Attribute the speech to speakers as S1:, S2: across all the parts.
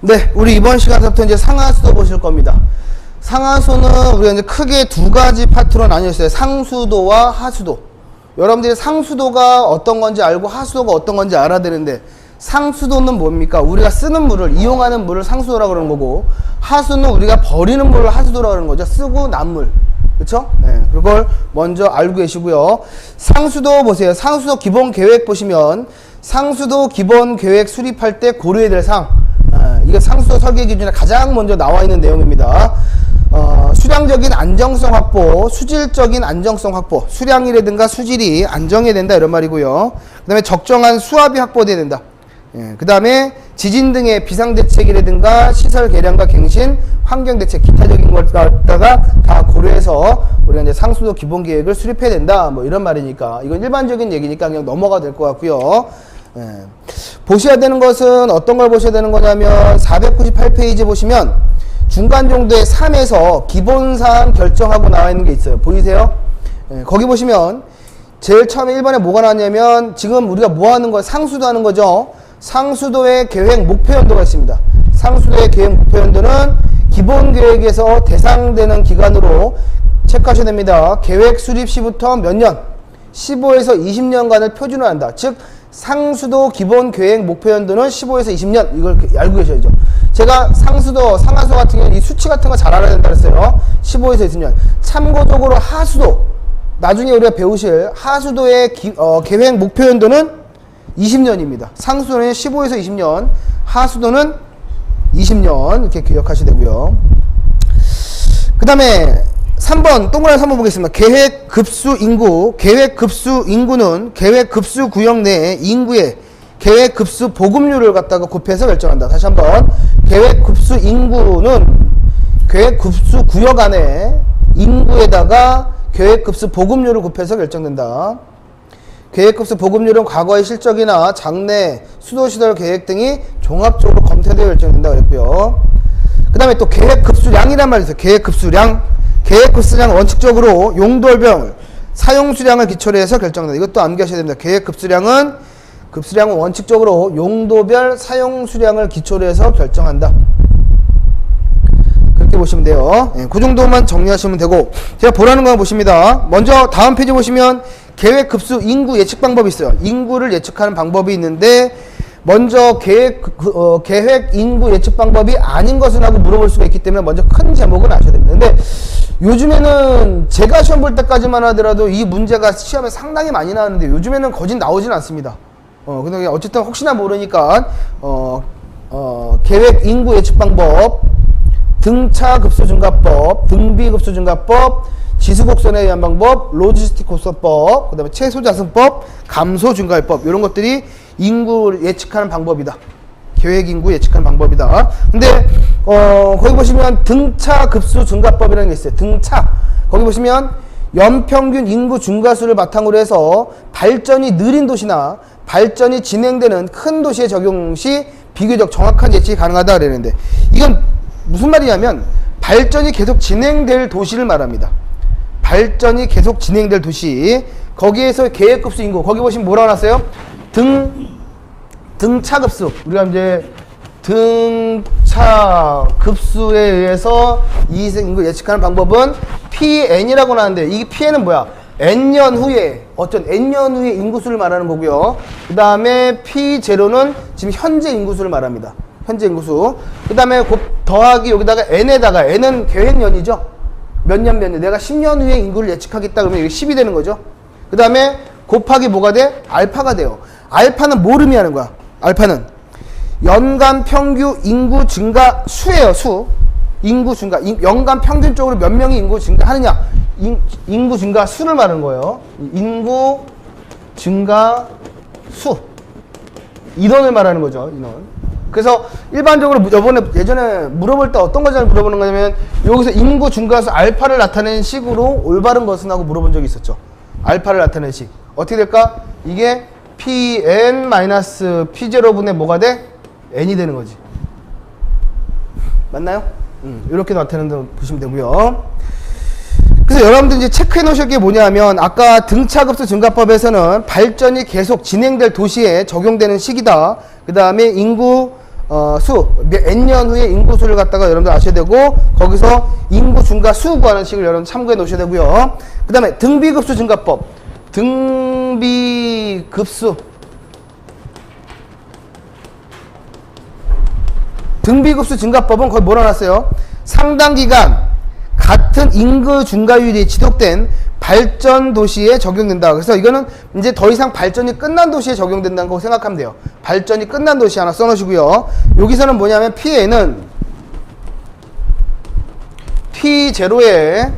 S1: 네, 우리 이번 시간부터 이제 상하수도 보실 겁니다. 상하수는 우리가 이제 크게 두 가지 파트로 나뉘었어요. 상수도와 하수도. 여러분들이 상수도가 어떤 건지 알고 하수도가 어떤 건지 알아야 되는데, 상수도는 뭡니까? 우리가 쓰는 물을, 이용하는 물을 상수도라고 그러는 거고, 하수는 우리가 버리는 물을 하수도라고 그러는 거죠. 쓰고 난 물. 그쵸? 네, 그걸 먼저 알고 계시고요. 상수도 보세요. 상수도 기본 계획 보시면, 상수도 기본 계획 수립할 때 고려해야 될 사항. 이게 상수도 설계 기준에 가장 먼저 나와 있는 내용입니다. 수량적인 안정성 확보, 수질적인 안정성 확보, 수량이라든가 수질이 안정해야 된다 이런 말이고요. 그 다음에 적정한 수압이 확보돼야 된다. 그 다음에 지진 등의 비상대책이라든가 시설 개량과 갱신, 환경대책, 기타적인 걸 갖다가 다 고려해서 우리가 이제 상수도 기본 계획을 수립해야 된다. 뭐 이런 말이니까 이건 일반적인 얘기니까 그냥 넘어가도 될 것 같고요. 보셔야 되는 것은 어떤 걸 보셔야 되는 거냐면 498페이지 보시면 중간 정도의 3에서 기본사항 결정하고 나와 있는 게 있어요. 보이세요? 거기 보시면 제일 처음에 1번에 뭐가 나왔냐면 지금 우리가 뭐 하는 거예요? 상수도 하는 거죠. 상수도의 계획 목표 연도가 있습니다. 상수도의 계획 목표 연도는 기본 계획에서 대상되는 기간으로 체크하셔야 됩니다. 계획 수립 시부터 몇 년? 15에서 20년간을 표준화 한다. 즉 상수도 기본 계획 목표 연도는 15에서 20년. 이걸 알고 계셔야죠. 제가 상수도, 상하수 같은 경우는 이 수치 같은 거 잘 알아야 된다 그랬어요. 15에서 20년. 참고적으로 하수도, 나중에 우리가 배우실 하수도의 계획 목표 연도는 20년입니다. 상수도는 15에서 20년, 하수도는 20년. 이렇게 기억하셔야 되고요. 그 다음에 3번, 동그라미 3번 보겠습니다. 계획 급수 인구. 계획 급수 인구는 계획 급수 구역 내에 인구의 계획 급수 보급률을 갖다가 곱해서 결정한다. 다시 한번. 계획 급수 인구는 계획 급수 구역 안에 인구에다가 계획 급수 보급률을 곱해서 결정된다. 계획 급수 보급률은 과거의 실적이나 장래 수도시설 계획 등이 종합적으로 검토되어 결정된다 그랬고요. 그 다음에 또 계획 급수량이란 말이 있어요. 계획 급수량. 계획 급수량은 원칙적으로 용도별 사용 수량을 기초로 해서 결정된다. 이것도 암기하셔야 됩니다. 계획 급수량은 원칙적으로 용도별 사용 수량을 기초로 해서 결정한다. 그렇게 보시면 돼요. 그 정도만 정리하시면 되고, 제가 보라는 거 보십니다. 먼저 다음 페이지 보시면 계획 급수 인구 예측 방법이 있어요. 인구를 예측하는 방법이 있는데, 먼저 계획 인구 예측 방법이 아닌 것은 하고 물어볼 수가 있기 때문에 먼저 큰 제목은 아셔야 됩니다. 근데 요즘에는 제가 시험 볼 때까지만 하더라도 이 문제가 시험에 상당히 많이 나왔는데 요즘에는 거진 나오진 않습니다. 근데 어쨌든 혹시나 모르니까 계획 인구 예측 방법, 등차 급수 증가법, 등비 급수 증가법, 지수 곡선에 의한 방법, 로지스틱 곡선법, 그 다음에 최소 자승법, 감소 증가율법, 이런 것들이 인구 예측하는 방법이다. 계획 인구 예측하는 방법이다. 근데 거기 보시면 등차 급수 증가법이라는 게 있어요. 등차. 거기 보시면 연평균 인구 증가수를 바탕으로 해서 발전이 느린 도시나 발전이 진행되는 큰 도시에 적용 시 비교적 정확한 예측이 가능하다 그랬는데, 이건 무슨 말이냐면 발전이 계속 진행될 도시를 말합니다. 발전이 계속 진행될 도시, 거기에서 계획급수 인구, 거기 보시면 뭐라고 나왔어요? 등차급수. 우리가 이제 등차급수에 의해서 이익인구 예측하는 방법은 PN이라고 나왔는데, 이 PN은 뭐야? N년 후에, 어떤 N년 후에 인구수를 말하는 거고요. 그 다음에 P0는 지금 현재 인구수를 말합니다. 현재 인구수. 그 다음에 더하기 여기다가 N에다가, N은 계획년이죠. 몇 년. 내가 10년 후에 인구를 예측하겠다 그러면 이게 10이 되는 거죠. 그 다음에 곱하기 뭐가 돼? 알파가 돼요. 알파는 뭘 의미하는 거야? 알파는 연간 평균 인구 증가 수예요. 수. 인구 증가. 연간 평균적으로 몇 명이 인구 증가하느냐. 인구 증가 수를 말하는 거예요. 인구 증가 수. 인원을 말하는 거죠. 인원. 그래서 일반적으로 예전에 물어볼 때 어떤 거 잘 물어보는 거냐면, 여기서 인구 증가수 알파를 나타내는 식으로 올바른 것은 하고 물어본 적이 있었죠. 알파를 나타내는 식. 어떻게 될까? 이게 Pn-P0분의 뭐가 돼? N이 되는 거지. 맞나요? 이렇게 나타내는 보시면 되고요. 그래서 여러분들 이제 체크해 놓으실 게 뭐냐면, 아까 등차급수 증가법에서는 발전이 계속 진행될 도시에 적용되는 시기다. 그 다음에 인구 n년 후에 인구수를 갖다가 여러분들 아셔야 되고, 거기서 인구 증가 수 구하는 식을 여러분 참고해 놓으셔야 되고요. 그 다음에 등비급수 증가법. 등비급수 증가법은 거의 몰아놨어요. 상당 기간 같은 인구 증가율이 지속된 발전 도시에 적용된다. 그래서 이거는 이제 더 이상 발전이 끝난 도시에 적용된다는 거 생각하면 돼요. 발전이 끝난 도시 하나 써놓으시고요. 여기서는 뭐냐면 P에는 P0에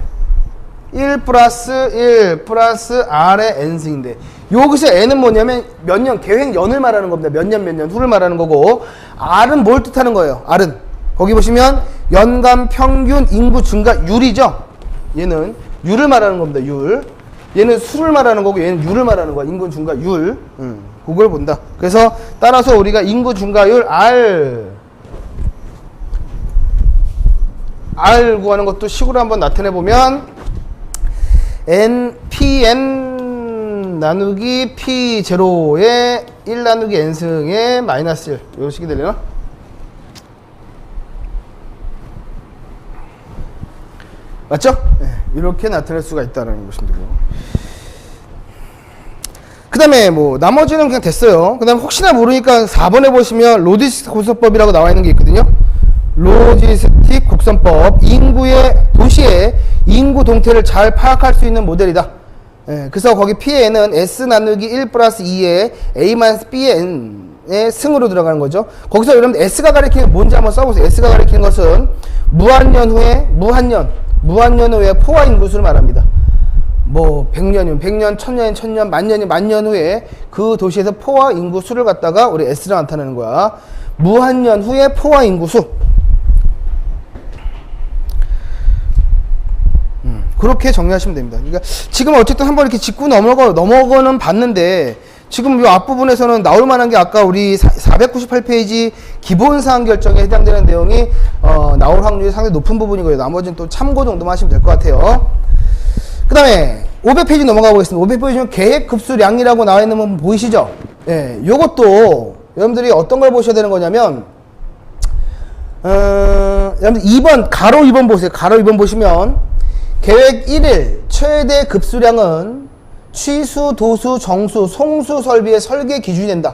S1: 1 플러스 R의 N승인데, 여기서 N은 뭐냐면 몇 년, 계획 년을 말하는 겁니다. 몇 년 후를 말하는 거고, R은 뭘 뜻하는 거예요? R은 거기 보시면 연간 평균 인구 증가율이죠. 얘는 율을 말하는 겁니다. 율. 얘는 수를 말하는 거고, 얘는 율을 말하는 거야. 인구 증가율. 그걸 본다. 그래서 따라서 우리가 인구 증가율 R 구하는 것도 식으로 한번 나타내 보면 Pn 나누기 P0에 1 나누기 N승의 마이너스 1. 이런 식이 되려나? 맞죠? 네, 이렇게 나타낼 수가 있다는 것인데. 그 다음에 뭐 나머지는 그냥 됐어요. 그 다음에 혹시나 모르니까 4번에 보시면 로지스틱 곡선법이라고 나와 있는 게 있거든요. 로지스틱 곡선법. 도시의 인구 동태를 잘 파악할 수 있는 모델이다. 예, 그래서 거기 P에는 S 나누기 1 플러스 2에 A 마이너스 B의 N의 승으로 들어가는 거죠. 거기서 여러분들 S가 가리키는 뭔지 한번 써보세요. S가 가리키는 것은 무한년 후에 포화 인구수를 말합니다. 뭐 100년이면 100년, 1000년이면 1000년, 만년이면 만년 후에 그 도시에서 포화 인구수를 갖다가 우리 S로 나타내는 거야. 무한년 후에 포화 인구수. 그렇게 정리하시면 됩니다. 그러니까 지금 어쨌든 한번 이렇게 짚고 넘어가는 봤는데, 지금 이 앞부분에서는 나올 만한 게 아까 우리 498페이지 기본사항 결정에 해당되는 내용이 나올 확률이 상당히 높은 부분이고요. 나머지는 또 참고 정도만 하시면 될 것 같아요. 그 다음에 500페이지 넘어가 보겠습니다. 500페이지는 계획급수량이라고 나와 있는 부분 보이시죠? 예, 요것도 여러분들이 어떤 걸 보셔야 되는 거냐면, 여러분들 2번, 가로 2번 보세요. 가로 2번 보시면, 계획 1일 최대 급수량은 취수, 도수, 정수, 송수 설비의 설계 기준이 된다.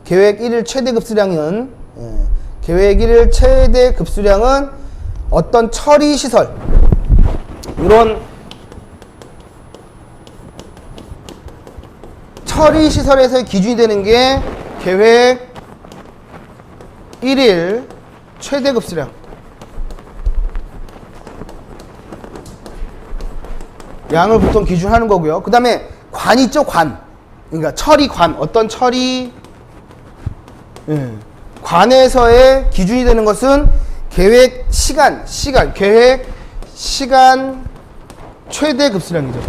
S1: 계획 1일 최대 급수량은 어떤 처리 시설, 이런 처리 시설에서의 기준이 되는 게 계획 1일 최대 급수량. 양을 보통 기준하는 거고요. 그 다음에 관 있죠, 관. 그러니까 처리관, 어떤 처리, 관에서의 기준이 되는 것은 계획 계획 시간 최대 급수량이죠.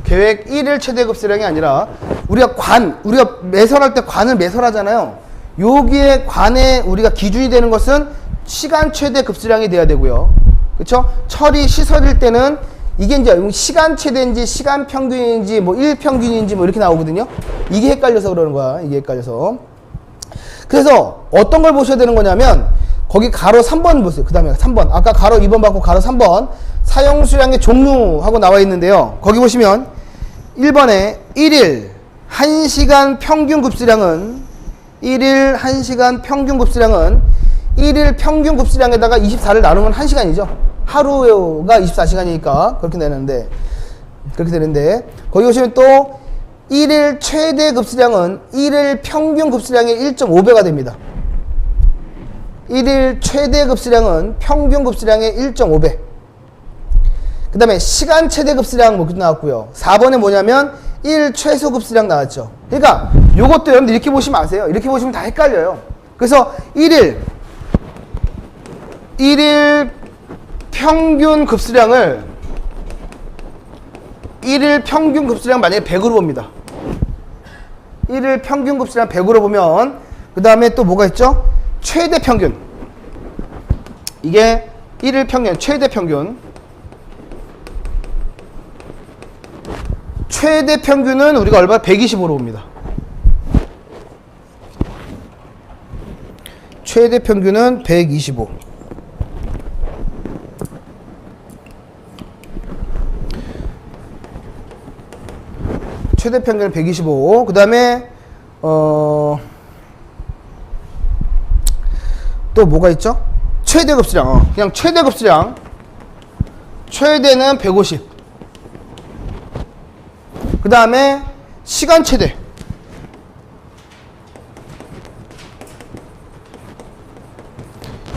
S1: 계획 1일 최대 급수량이 아니라, 우리가 매설할 때 관을 매설하잖아요. 여기에 관에 우리가 기준이 되는 것은 시간 최대 급수량이 돼야 되고요. 그쵸? 처리 시설일 때는 이게 이제 시간 최대인지 시간 평균인지 뭐 1평균인지 뭐 이렇게 나오거든요. 이게 헷갈려서 그러는 거야. 이게 헷갈려서. 그래서 어떤 걸 보셔야 되는 거냐면, 거기 가로 3번 보세요. 그 다음에 3번. 아까 가로 2번 받고 가로 3번. 사용수량의 종류하고 나와 있는데요. 거기 보시면 1번에 1일 1시간 평균 급수량은 1일 평균 급수량에다가 24를 나누면 1시간이죠. 하루가 24시간이니까 그렇게 되는데, 거기 보시면 또 1일 최대 급수량은 1일 평균 급수량의 1.5배가 됩니다. 1일 최대 급수량은 평균 급수량의 1.5배. 그 다음에 시간 최대 급수량 뭐 나왔고요. 4번에 뭐냐면 1 최소 급수량 나왔죠. 그러니까 요것도 여러분들 이렇게 보시면 아세요. 이렇게 보시면 다 헷갈려요. 그래서 1일 평균 급수량을 1일 평균 급수량 만약에 100으로 봅니다. 1일 평균 급수량 100으로 보면, 그 다음에 또 뭐가 있죠? 최대 평균. 이게 1일 평균, 최대 평균. 최대 평균은 우리가 얼마? 125로 봅니다. 최대 평균은 125. 최대 평균은 125. 그 다음에 또 뭐가 있죠? 최대 급수량. 그냥 최대 급수량. 최대는 150. 그 다음에 시간 최대.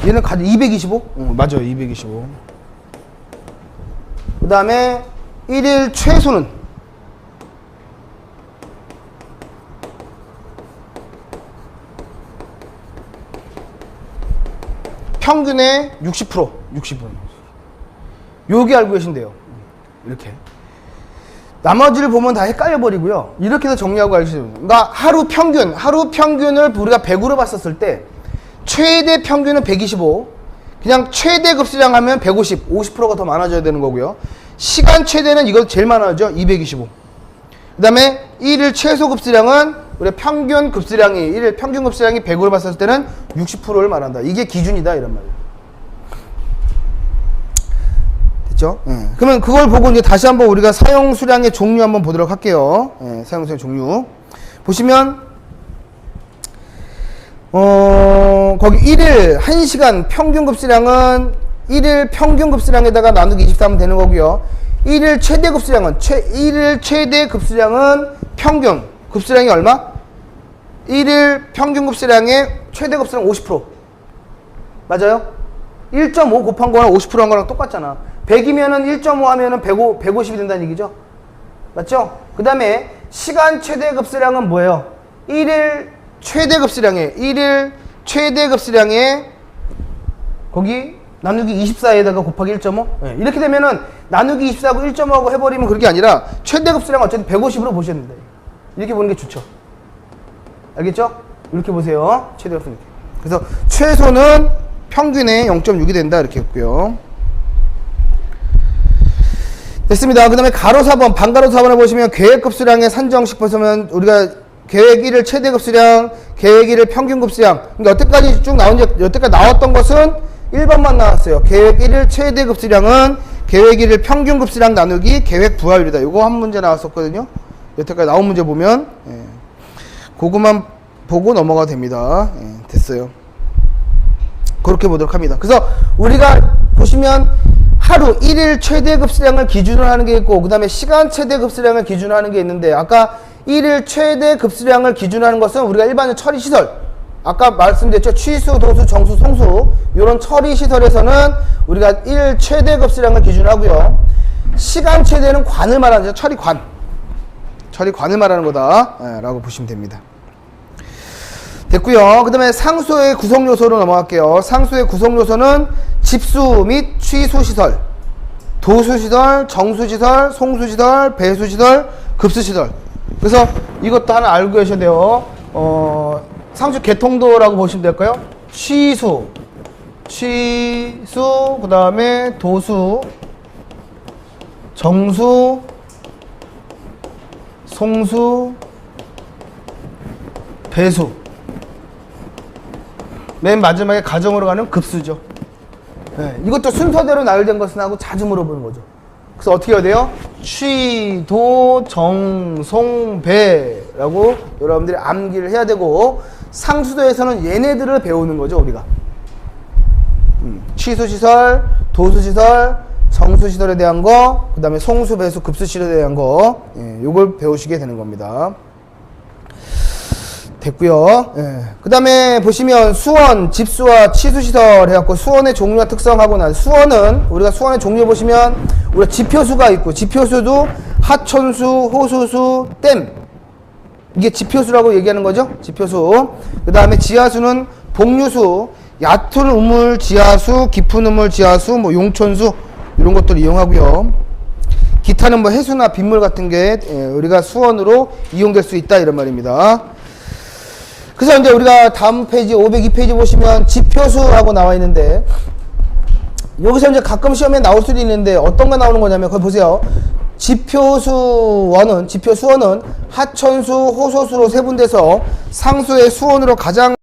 S1: 얘는 가장 225? 맞아요. 225. 그 다음에 1일 최소는 평균의 60%. 60%. 여기 알고 계신대요. 이렇게. 나머지를 보면 다 헷갈려 버리고요. 이렇게 해서 정리하고 알려주세요. 그러니까 하루 평균을 우리가 100으로 봤었을 때 최대 평균은 125. 그냥 최대 급수량 하면 150. 50%가 더 많아져야 되는 거고요. 시간 최대는 이거 제일 많아져. 225. 그 다음에 1일 최소 급수량은 우리 평균 급수량이 1일 평균 급수량이 100으로 봤을 때는 60%를 말한다. 이게 기준이다 이런 말이에요. 됐죠? 그러면 그걸 보고 이제 다시 한번 우리가 사용 수량의 종류 한번 보도록 할게요. 사용 수량 종류 보시면 거기 1일 1시간 평균 급수량은 1일 평균 급수량에다가 나누기 23하면 되는 거고요. 1일 최대 급수량은 1일 최대 급수량은 평균 급수량이 얼마? 1일 평균 급수량의 최대 급수량 50%. 맞아요? 1.5 곱한 거랑 50%한 거랑 똑같잖아. 100이면은 1.5 하면은 150이 된다는 얘기죠. 맞죠? 그 다음에 시간 최대 급수량은 뭐예요? 1일 최대 급수량의 거기 나누기 24에다가 곱하기 1.5. 이렇게 되면은 나누기 24하고 1.5하고 해버리면 그게 아니라 최대 급수량 어쨌든 150으로 보셔야 된다. 이렇게 보는 게 좋죠. 알겠죠? 이렇게 보세요. 최대 급수량. 그래서 최소는 평균의 0.6이 된다. 이렇게 했고요. 됐습니다. 그 다음에 가로 4번, 반가로 4번을 보시면 계획 급수량의 산정식 보시면 우리가 계획 1일 최대 급수량, 계획 1일 평균 급수량. 그러니까 여태까지 쭉 여태까지 나왔던 것은 1번만 나왔어요. 계획 1일 최대 급수량은 계획 1일 평균 급수량 나누기 계획 부하율이다. 이거 한 문제 나왔었거든요. 여태까지 나온 문제 보면 그거만 보고 넘어가도 됩니다. 됐어요. 그렇게 보도록 합니다. 그래서 우리가 보시면 하루 1일 최대 급수량을 기준으로 하는 게 있고 그 다음에 시간 최대 급수량을 기준으로 하는 게 있는데 아까 1일 최대 급수량을 기준으로 하는 것은 우리가 일반적 처리시설 아까 말씀드렸죠. 취수, 도수, 정수, 송수 이런 처리시설에서는 우리가 1일 최대 급수량을 기준으로 하고요. 시간 최대는 관을 말하는 거죠. 처리관을 말하는 거다 라고 보시면 됩니다. 됐고요. 그 다음에 상수의 구성요소로 넘어갈게요. 상수의 구성요소는 집수 및 취수시설, 도수시설, 정수시설, 송수시설, 배수시설, 급수시설. 그래서 이것도 하나 알고 계셔야 돼요. 상수 개통도라고 보시면 될까요? 취수, 그 다음에 도수, 정수, 송수, 배수. 맨 마지막에 가정으로 가는 급수죠. 이것도 순서대로 나열된 것은 하고 자주 물어보는 거죠. 그래서 어떻게 해야 돼요? 취, 도, 정, 송, 배라고 여러분들이 암기를 해야 되고 상수도에서는 얘네들을 배우는 거죠, 우리가. 취수시설, 도수시설, 정수시설에 대한 거, 그 다음에 송수, 배수, 급수시설에 대한 거, 요걸 배우시게 되는 겁니다. 됐고요. 그 다음에 보시면 수원, 집수와 취수시설 해갖고 수원의 종류와 특성하고 난 수원은 우리가 수원의 종류 보시면 우리가 지표수가 있고 지표수도 하천수, 호수수, 댐 이게 지표수라고 얘기하는 거죠. 지표수. 그 다음에 지하수는 복류수, 얕은 우물 지하수, 깊은 우물 지하수, 뭐 용천수 이런 것들을 이용하고요. 기타는 뭐 해수나 빗물 같은 게 우리가 수원으로 이용될 수 있다 이런 말입니다. 그래서 이제 우리가 다음 페이지 502페이지 보시면 지표수라고 나와 있는데 여기서 이제 가끔 시험에 나올 수도 있는데 어떤 거 나오는 거냐면 거기 보세요. 지표수원은 하천수, 호소수로 세분돼서 상수의 수원으로 가장